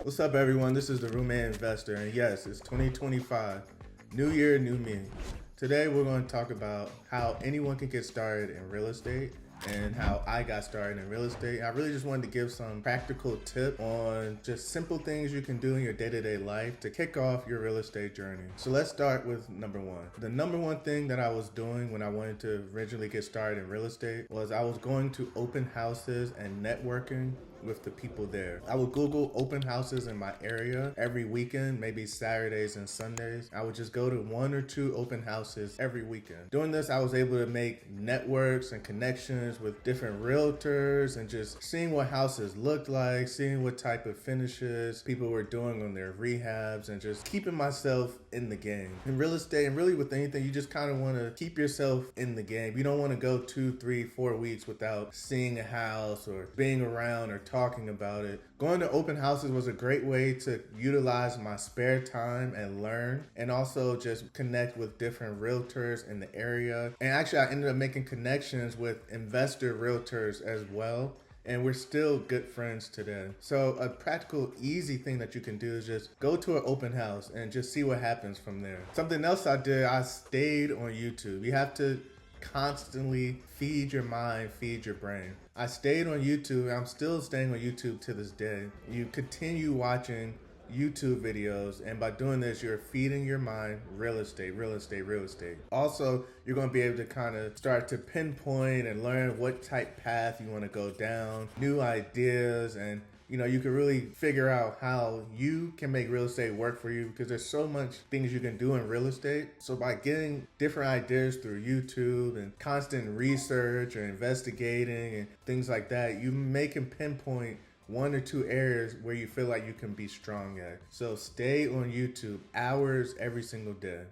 What's up, everyone? This is the Roommate Investor, and yes, it's 2025. New year, new me. Today, we're going to talk about how anyone can get started in real estate and how I got started in real estate. I really just wanted to give some practical tip on just simple things you can do in your day-to-day life to kick off your real estate journey. So let's start with number one. The number one thing that I was doing when I wanted to originally get started in real estate was I was going to open houses and networking with the people there. I would Google open houses in my area every weekend, maybe Saturdays and Sundays. I would just go to 1 or 2 open houses every weekend. Doing this, I was able to make networks and connections with different realtors and just seeing what houses looked like, seeing what type of finishes people were doing on their rehabs, and just keeping myself in the game. In real estate, and really with anything, you just kind of want to keep yourself in the game. You don't want to go 2, 3, 4 weeks without seeing a house or being around or talking about it. Going to open houses was a great way to utilize my spare time and learn, and also just connect with different realtors in the area. And actually, I ended up making connections with investor realtors as well, and we're still good friends today. So a practical, easy thing that you can do is just go to an open house and just see what happens from there. Something else I did, I stayed on YouTube. You have to constantly feed your mind, feed your brain. I stayed on YouTube. I'm still staying on YouTube to this day. You continue watching YouTube videos, and by doing this, you're feeding your mind real estate, real estate, real estate. Also, you're going to be able to kind of start to pinpoint and learn what type path you want to go down, new ideas, and you can really figure out how you can make real estate work for you, because there's so much things you can do in real estate. So by getting different ideas through YouTube and constant research or investigating and things like that, you can pinpoint 1 or 2 areas where you feel like you can be strong at. So stay on YouTube hours every single day.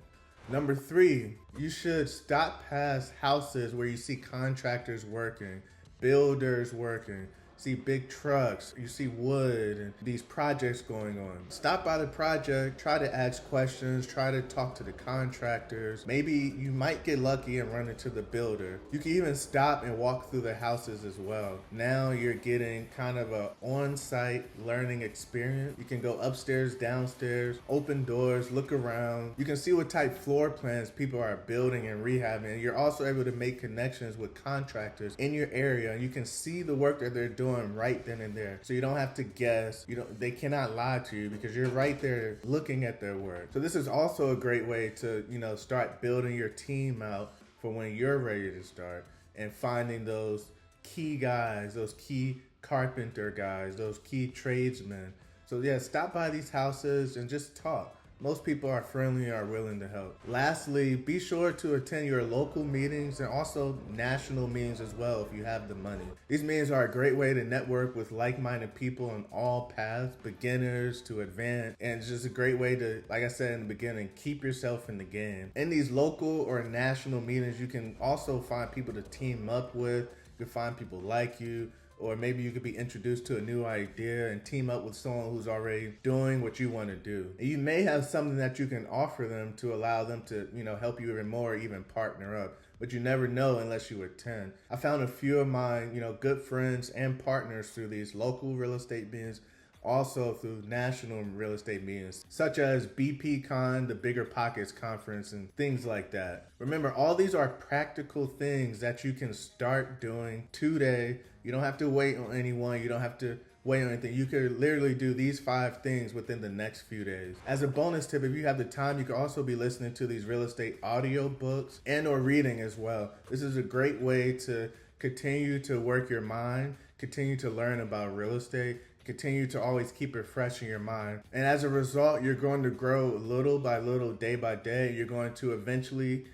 Number 3, you should stop past houses where you see contractors working, builders working, see big trucks, you see wood and these projects going on. Stop by the project, try to ask questions, try to talk to the contractors. Maybe you might get lucky and run into the builder. You can even stop and walk through the houses as well. Now you're getting kind of a on-site learning experience. You can go upstairs, downstairs, open doors, look around. You can see what type floor plans people are building and rehabbing. And you're also able to make connections with contractors in your area, and you can see the work that they're doing right then and there. So you don't have to guess. They cannot lie to you because you're right there looking at their work. So this is also a great way to, start building your team out for when you're ready to start, and finding those key guys, those key carpenter guys, those key tradesmen. So yeah, stop by these houses and just talk. Most people are friendly and are willing to help. Lastly, be sure to attend your local meetings and also national meetings as well if you have the money. These meetings are a great way to network with like-minded people on all paths, beginners to advanced, and it's just a great way to, like I said in the beginning, keep yourself in the game. In these local or national meetings, you can also find people to team up with. You can find people like you, or maybe you could be introduced to a new idea and team up with someone who's already doing what you want to do. And you may have something that you can offer them to allow them to, help you even more, even partner up. But you never know unless you attend. I found a few of my, good friends and partners through these local real estate meetings, also through national real estate meetings, such as BPCon, the Bigger Pockets Conference, and things like that. Remember, all these are practical things that you can start doing today. You don't have to wait on anyone. You don't have to wait on anything. You could literally do these 5 things within the next few days. As a bonus tip, if you have the time, you can also be listening to these real estate audio books and or reading as well. This is a great way to continue to work your mind, continue to learn about real estate, continue to always keep it fresh in your mind. And as a result, you're going to grow little by little, day by day. You're going to eventually,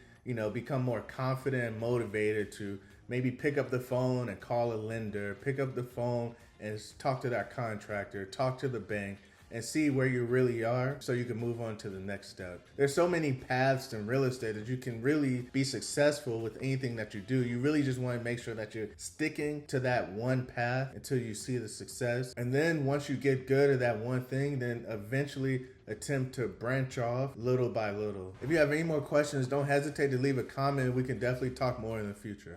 become more confident and motivated to maybe pick up the phone and call a lender, pick up the phone and talk to that contractor, talk to the bank, and see where you really are so you can move on to the next step. There's so many paths in real estate that you can really be successful with anything that you do. You really just want to make sure that you're sticking to that one path until you see the success. And then once you get good at that one thing, then eventually attempt to branch off little by little. If you have any more questions, don't hesitate to leave a comment. We can definitely talk more in the future.